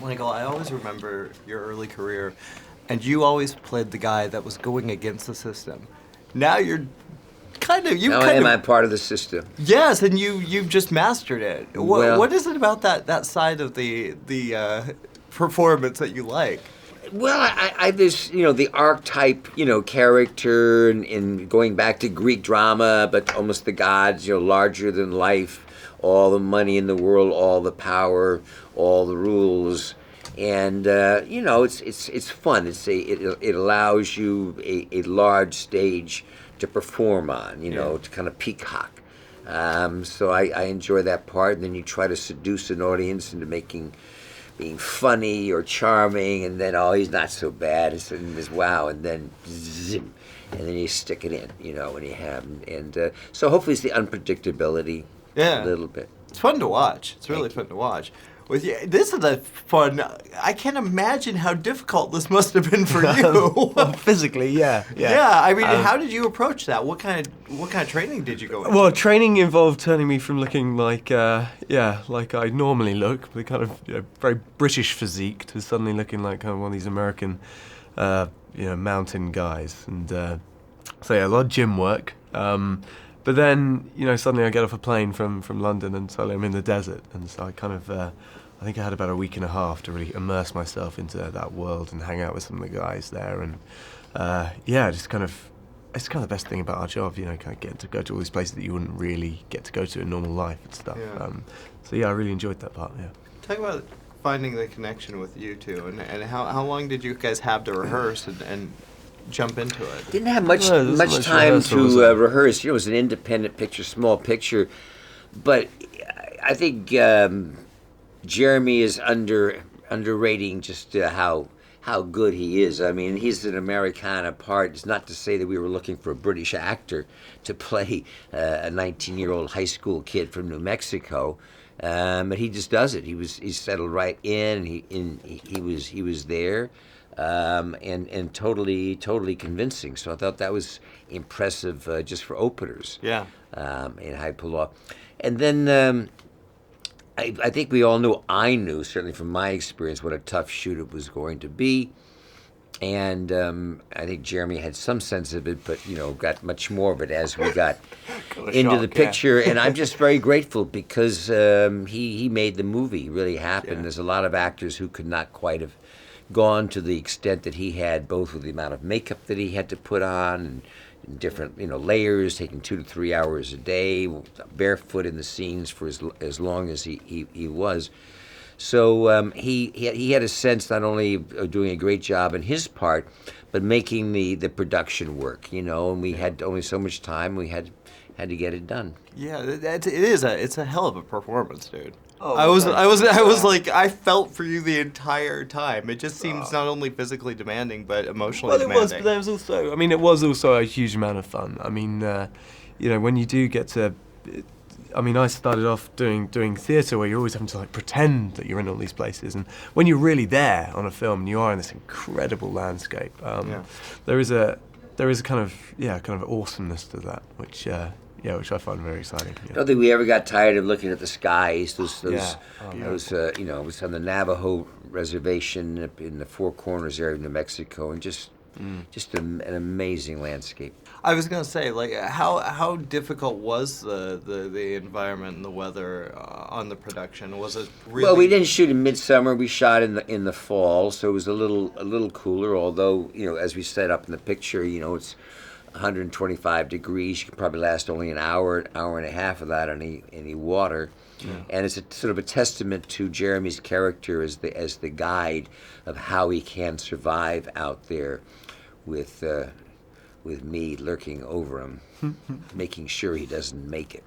Michael, I always remember your early career, and you always played the guy that was going against the system. Now you're Now I am I'm part of the system. yes, and you've just mastered it. Well- What is it about that side of the performance that you like? Well, I this the archetype character and going back to Greek drama, but almost the gods larger than life, all the money in the world, all the power, all the rules, and it's fun. It allows you a large stage to perform on, to kind of peacock. So I enjoy that part, and then you try to seduce an audience into being funny or charming, and then he's not so bad, and this wow, and then zim, and then you stick it in, when you have, and so hopefully it's the unpredictability, a little bit. It's fun to watch. It's really fun to watch. With you, this is a fun. I can't imagine how difficult this must have been for you. Physically, yeah. Yeah, I mean, how did you approach that? What kind of training did you go into? Well, training involved turning me from looking like I normally look, the kind of very British physique, to suddenly looking like kind of one of these American, mountain guys, and so yeah, a lot of gym work. But then, suddenly I get off a plane from London, and suddenly I'm in the desert, and so I think I had about a week and a half to really immerse myself into that world and hang out with some of the guys there, and it's kind of the best thing about our job, kind of getting to go to all these places that you wouldn't really get to go to in normal life and stuff. Yeah. So yeah, I really enjoyed that part. Yeah. Talk about finding the connection with you two, and how long did you guys have to rehearse and jump into it? Didn't have much time to rehearse. It was an independent picture, small picture, but I think Jeremy is underrating just how good he is. I mean, he's an Americana part. It's not to say that we were looking for a British actor to play a 19-year-old high school kid from New Mexico, but he just does it. He settled right in. He was there. And totally convincing. So I thought that was impressive just for openers. Yeah. And how he pulled off. And then I think we all knew, I knew, certainly from my experience, what a tough shoot it was going to be. And I think Jeremy had some sense of it, but, got much more of it as we got into the picture. And I'm just very grateful because he made the movie really happen. Yeah. There's a lot of actors who could not quite have gone to the extent that he had, both with the amount of makeup that he had to put on and different layers, taking 2 to 3 hours a day, barefoot in the scenes for as long as he was. So he had a sense not only of doing a great job in his part, but making the production work, and we had only so much time. We had to get it done. Yeah, it's a hell of a performance, dude. Oh, I was like, I felt for you the entire time. It just seems not only physically demanding, but emotionally demanding. Well, it was, but there was also, it was also a huge amount of fun. I mean, when you do get to, I started off doing theatre where you're always having to pretend that you're in all these places, and when you're really there on a film, and you are in this incredible landscape, there is a kind of awesomeness to that, which I find very exciting. Yeah. I don't think we ever got tired of looking at the skies. It was on the Navajo reservation up in the Four Corners area of New Mexico, and just an amazing landscape. I was gonna say, how difficult was the environment and the weather on the production? Was it really? Well, we didn't shoot in midsummer. We shot in the fall, so it was a little cooler. Although as we set up in the picture, it's 125 degrees. You can probably last only an hour and a half without any water. Yeah. And it's a sort of a testament to Jeremy's character as the guide of how he can survive out there with me lurking over him, making sure he doesn't make it.